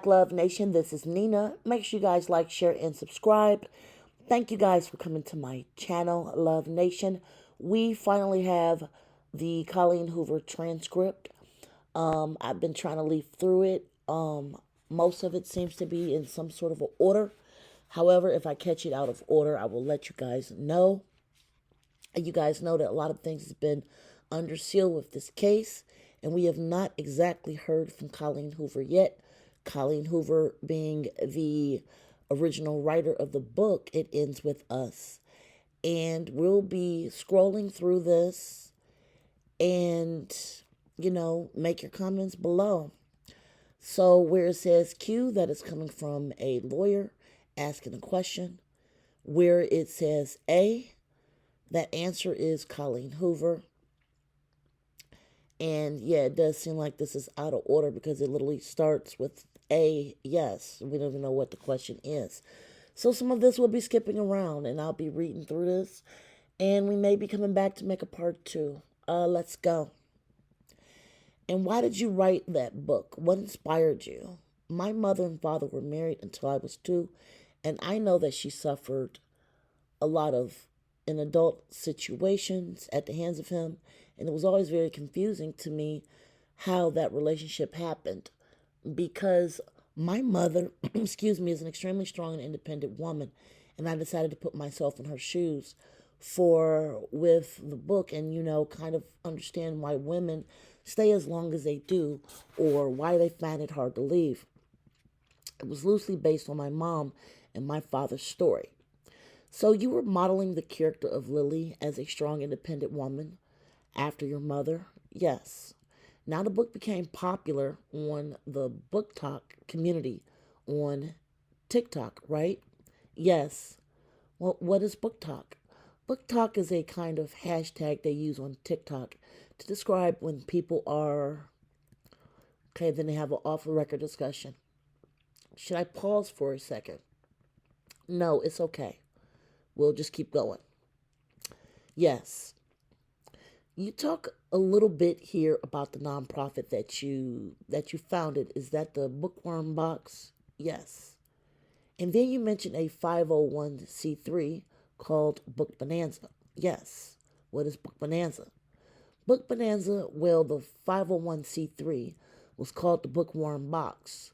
back, Love Nation. This is Nina. Make sure you guys like, share, and subscribe. Thank you guys for coming to my channel, Love Nation. We finally have the Colleen Hoover transcript. I've been trying to leaf through it. Most of it seems to be in some sort of an order. However, if I catch it out of order, I will let you guys know. You guys know that a lot of things has been under seal with this case, and we have not exactly heard from Colleen Hoover yet. Colleen Hoover being the original writer of the book, It Ends With Us. And we'll be scrolling through this and, make your comments below. So where it says Q, that is coming from a lawyer asking a question. Where it says A, that answer is Colleen Hoover. And yeah, it does seem like this is out of order because it literally starts with A, yes. We don't even know what the question is. So some of this will be skipping around and I'll be reading through this. And we may be coming back to make a part 2. Let's go. And why did you write that book? What inspired you? My mother and father were married until I was 2. And I know that she suffered a lot of in adult situations at the hands of him. And it was always very confusing to me how that relationship happened. Because my mother, is an extremely strong and independent woman. And I decided to put myself in her shoes with the book and, kind of understand why women stay as long as they do or why they find it hard to leave. It was loosely based on my mom and my father's story. So you were modeling the character of Lily as a strong, independent woman after your mother? Yes. Now the book became popular on the book talk community on TikTok, right? Yes. Well, what is book talk? Book talk is a kind of hashtag they use on TikTok to describe when people are, okay, then they have an off-the-record discussion. Should I pause for a second? No, it's okay. We'll just keep going. Yes. You talk a little bit here about the nonprofit that you founded. Is that the Bookworm Box? Yes. And then you mentioned a 501c3 called Book Bonanza. Yes. What is Book Bonanza? Book Bonanza, well, the 501c3 was called the Bookworm Box.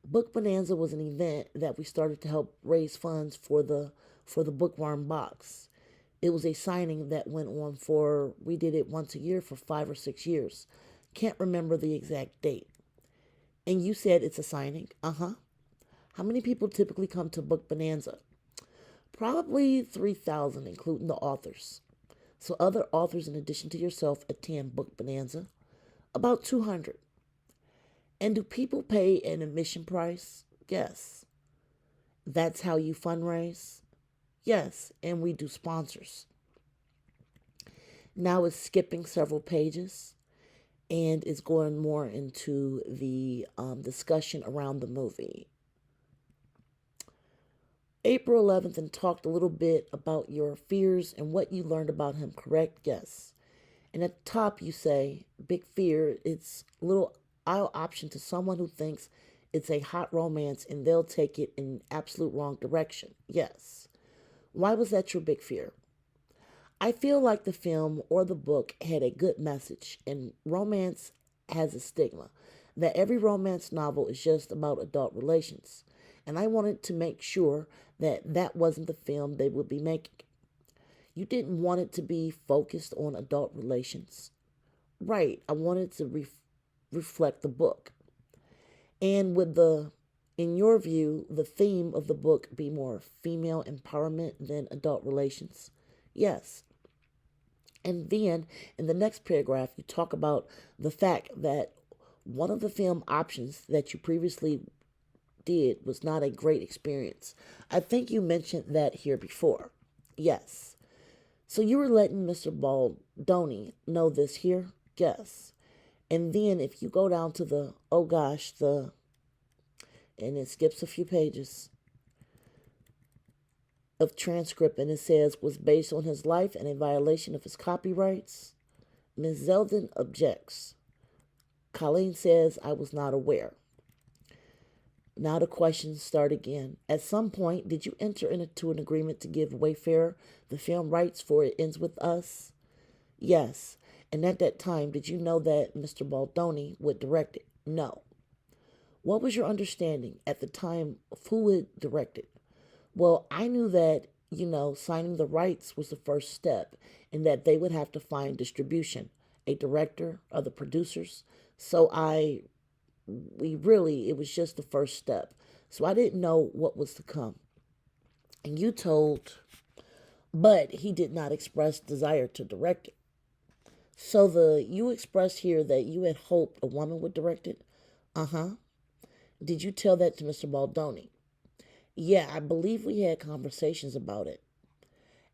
Book Bonanza was an event that we started to help raise funds for the Bookworm Box. It was a signing that went on we did it once a year for 5 or 6 years. Can't remember the exact date. And you said it's a signing? Uh-huh. How many people typically come to Book Bonanza? Probably 3,000, including the authors. So other authors, in addition to yourself, attend Book Bonanza. About 200. And do people pay an admission price? Yes. That's how you fundraise? Yes, and we do sponsors. Now it's skipping several pages and it's going more into the discussion around the movie. April 11th, and talked a little bit about your fears and what you learned about him, correct? Yes. And at the top you say, big fear, it's a little aisle option to someone who thinks it's a hot romance and they'll take it in absolute wrong direction. Yes. Why was that your big fear? I feel like the film or the book had a good message, and romance has a stigma that every romance novel is just about adult relations. And I wanted to make sure that that wasn't the film they would be making. You didn't want it to be focused on adult relations. Right, I wanted to reflect the book. And in your view, the theme of the book be more female empowerment than adult relations? Yes. And then in the next paragraph, you talk about the fact that one of the film options that you previously did was not a great experience. I think you mentioned that here before. Yes. So you were letting Mr. Baldoni know this here? Yes. And then if you go down to and it skips a few pages of transcript, and it says, was based on his life and a violation of his copyrights. Ms. Zeldin objects. Colleen says, I was not aware. Now the questions start again. At some point, did you enter into an agreement to give Wayfarer the film rights for It Ends With Us? Yes. And at that time, did you know that Mr. Baldoni would direct it? No. What was your understanding at the time of who would direct it? Well, I knew that, signing the rights was the first step and that they would have to find distribution, a director, other producers. So it was just the first step. So I didn't know what was to come. And but he did not express desire to direct it. So you expressed here that you had hoped a woman would direct it? Uh-huh. Did you tell that to Mr. Baldoni? Yeah, I believe we had conversations about it.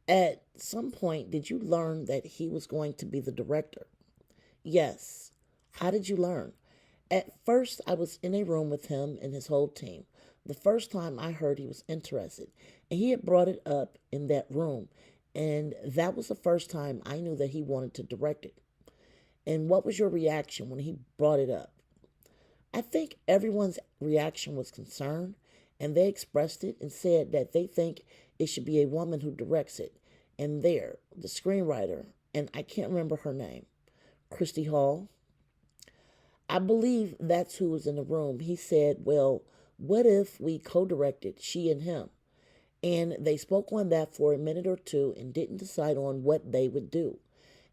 At some point, did you learn that he was going to be the director? Yes. How did you learn? At first, I was in a room with him and his whole team. The first time I heard he was interested, and he had brought it up in that room, and that was the first time I knew that he wanted to direct it. And what was your reaction when he brought it up? I think everyone's reaction was concern, and they expressed it and said that they think it should be a woman who directs it. And the screenwriter, and I can't remember her name, Christy Hall, I believe that's who was in the room. He said, well, what if we co-directed, she and him? And they spoke on that for a minute or two and didn't decide on what they would do.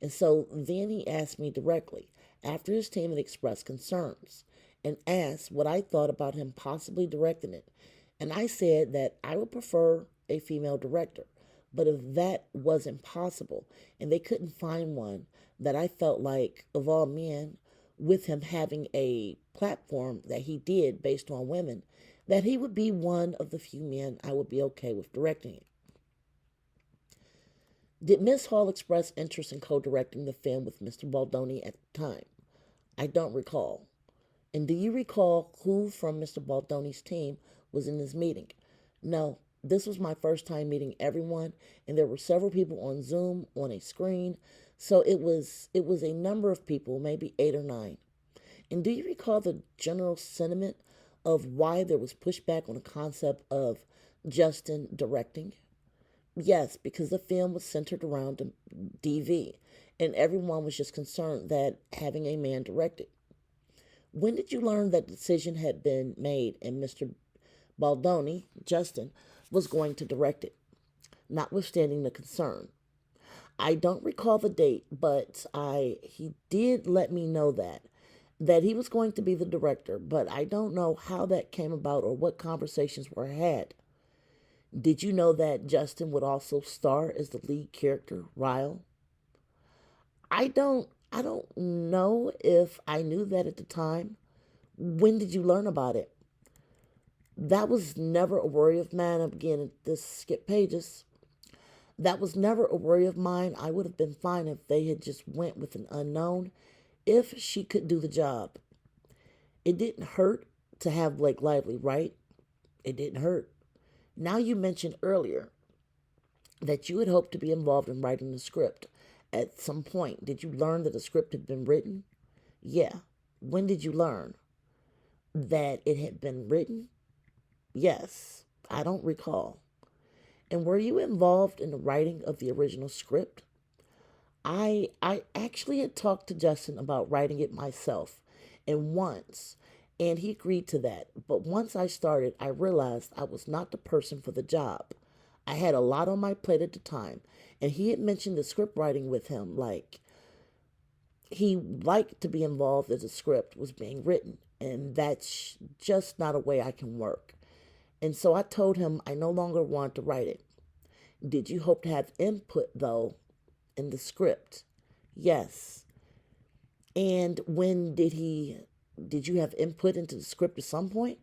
And so then he asked me directly, after his team had expressed concerns, and asked what I thought about him possibly directing it. And I said that I would prefer a female director. But if that wasn't possible and they couldn't find one, that I felt like, of all men, with him having a platform that he did based on women, that he would be one of the few men I would be okay with directing it. Did Miss Hall express interest in co-directing the film with Mr. Baldoni at the time? I don't recall. And do you recall who from Mr. Baldoni's team was in this meeting? No, this was my first time meeting everyone, and there were several people on Zoom on a screen, so it was a number of people, maybe 8 or 9. And do you recall the general sentiment of why there was pushback on the concept of Justin directing? Yes, because the film was centered around DV, and everyone was just concerned that having a man direct it. When did you learn that the decision had been made and Mr. Baldoni, Justin, was going to direct it, notwithstanding the concern? I don't recall the date, but he did let me know that he was going to be the director, but I don't know how that came about or what conversations were had. Did you know that Justin would also star as the lead character, Ryle? I don't know if I knew that at the time. When did you learn about it? That was never a worry of mine. Again, this skip pages. That was never a worry of mine. I would have been fine if they had just went with an unknown, if she could do the job. It didn't hurt to have Blake Lively, right? It didn't hurt. Now, you mentioned earlier that you had hoped to be involved in writing the script. At some point, did you learn that the script had been written? Yeah. When did you learn that it had been written? Yes. I don't recall. And were you involved in the writing of the original script? I actually had talked to Justin about writing it myself, and he agreed to that. But once I started, I realized I was not the person for the job. I had a lot on my plate at the time, and he had mentioned the script writing with him, like he liked to be involved as a script was being written, and that's just not a way I can work. And so I told him I no longer wanted to write it. Did you hope to have input, though, in the script? Yes. And did you have input into the script at some point?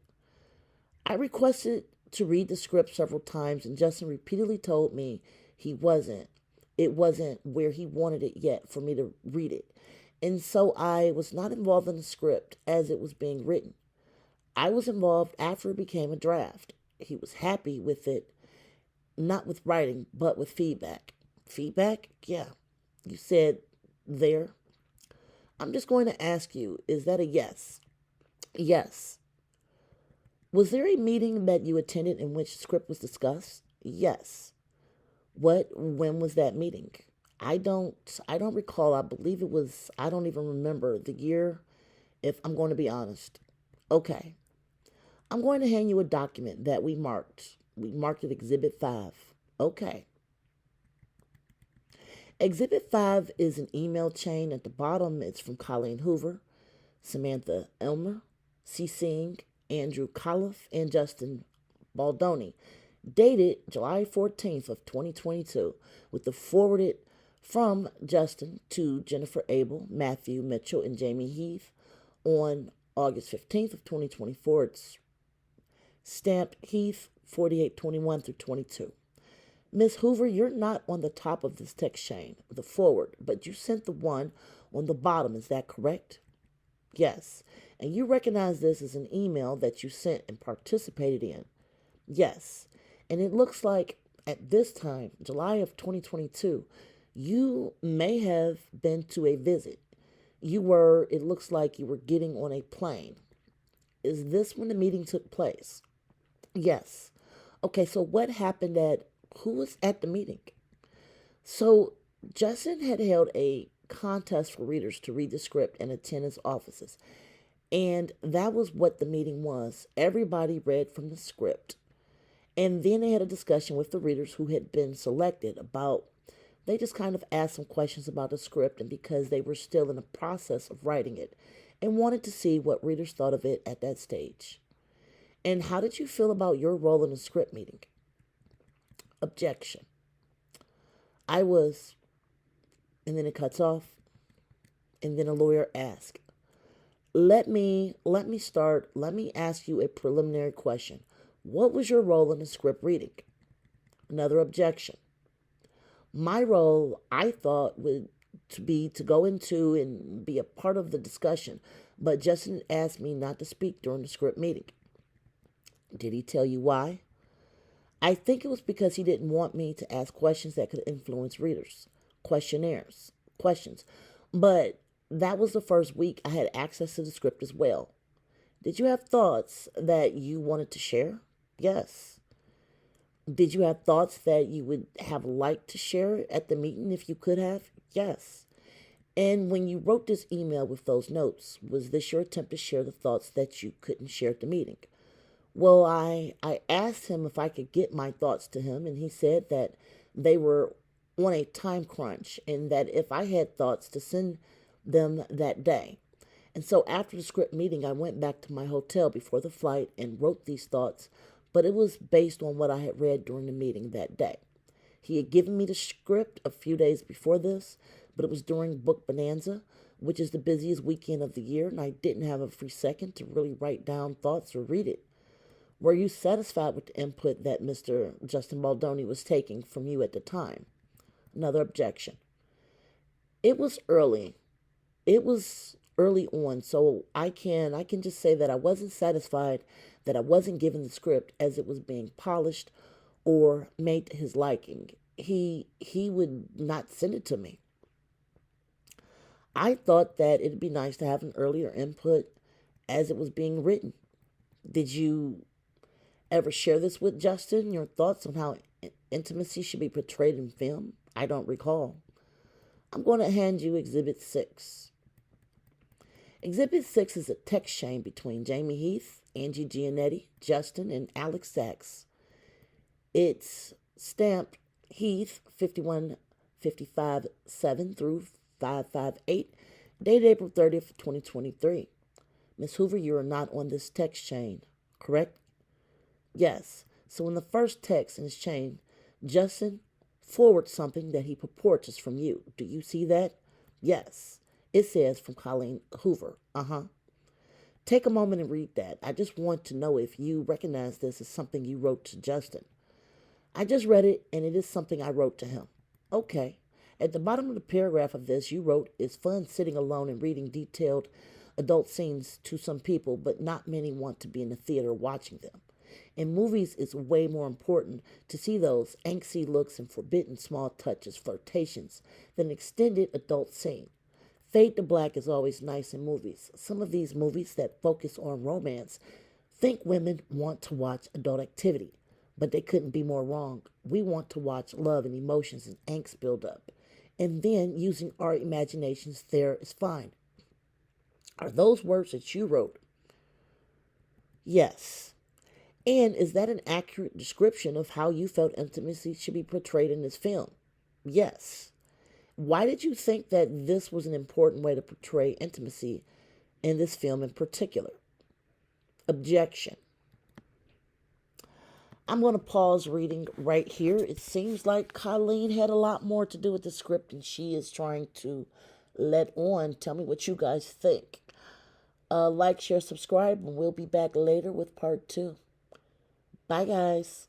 I requested to read the script several times, and Justin repeatedly told me it wasn't where he wanted it yet for me to read it. And so I was not involved in the script as it was being written. I was involved after it became a draft. He was happy with it, not with writing, but with feedback. Feedback? Yeah. You said there. I'm just going to ask you, is that a yes? Yes. Was there a meeting that you attended in which script was discussed? Yes. When was that meeting? I don't recall. I believe it was, I don't even remember the year, if I'm going to be honest. Okay. I'm going to hand you a document that we marked. We marked it Exhibit 5. Okay. Exhibit 5 is an email chain. At the bottom, it's from Colleen Hoover, Samantha Elmer, CCing Andrew Coliff, and Justin Baldoni, dated July 14th of 2022, with the forwarded from Justin to Jennifer Abel, Matthew Mitchell, and Jamie Heath on August 15th of 2024. It's stamped Heath 4821 through 22. Miss Hoover, you're not on the top of this text chain, the forward, but you sent the one on the bottom. Is that correct? Yes. And you recognize this as an email that you sent and participated in? Yes. And it looks like at this time, July of 2022, you may have been to a visit. It looks like you were getting on a plane. Is this when the meeting took place? Yes. Okay, so what happened who was at the meeting? So Justin had held a contest for readers to read the script and attend his offices. And that was what the meeting was. Everybody read from the script. And then they had a discussion with the readers who had been selected they just kind of asked some questions about the script, and because they were still in the process of writing it and wanted to see what readers thought of it at that stage. And how did you feel about your role in the script meeting? Objection. I was, and then it cuts off, and then a lawyer asks, let me ask you a preliminary question. What was your role in the script reading? Another objection. My role, I thought, would to go into and be a part of the discussion, but Justin asked me not to speak during the script meeting. Did he tell you why? I think it was because he didn't want me to ask questions that could influence readers. Questions. But that was the first week I had access to the script as well. Did you have thoughts that you wanted to share? Yes. Did you have thoughts that you would have liked to share at the meeting if you could have? Yes. And when you wrote this email with those notes, was this your attempt to share the thoughts that you couldn't share at the meeting? Well, I asked him if I could get my thoughts to him, and he said that they were on a time crunch and that if I had thoughts to send them that day. And so after the script meeting, I went back to my hotel before the flight and wrote these thoughts, but it was based on what I had read during the meeting that day. He had given me the script a few days before this, but it was during Book Bonanza, which is the busiest weekend of the year, and I didn't have a free second to really write down thoughts or read it. Were you satisfied with the input that Mr. Justin Baldoni was taking from you at the time? Another objection. It was early. It was early on, so I can just say that I wasn't satisfied that I wasn't given the script as it was being polished or made to his liking. He would not send it to me. I thought that it'd be nice to have an earlier input as it was being written. Did you ever share this with Justin, your thoughts on how intimacy should be portrayed in film? I don't recall. I'm going to hand you Exhibit 6. Exhibit 6 is a text chain between Jamie Heath, Angie Giannetti, Justin, and Alex Sachs. It's stamped Heath 5155-7 through 558, dated April 30th, 2023. Miss Hoover, you are not on this text chain, correct? Yes. So in the first text in his chain, Justin forwards something that he purports is from you. Do you see that? Yes. It says from Colleen Hoover. Take a moment and read that. I just want to know if you recognize this as something you wrote to Justin. I just read it, and it is something I wrote to him. Okay. At the bottom of the paragraph of this, you wrote, it's fun sitting alone and reading detailed adult scenes to some people, but not many want to be in the theater watching them. In movies, it's way more important to see those angsty looks and forbidden small touches, flirtations, than an extended adult scene. Fade to black is always nice in movies. Some of these movies that focus on romance Think women want to watch adult activity, but they couldn't be more wrong. We want to watch love and emotions and angst build up. And then using our imaginations there is fine. Are those words that you wrote? Yes. And is that an accurate description of how you felt intimacy should be portrayed in this film? Yes. Why did you think that this was an important way to portray intimacy in this film in particular? Objection. I'm going to pause reading right here. It seems like Colleen had a lot more to do with the script than she is trying to let on. Tell me what you guys think. Like, share, subscribe, and we'll be back later with part 2. Bye, guys.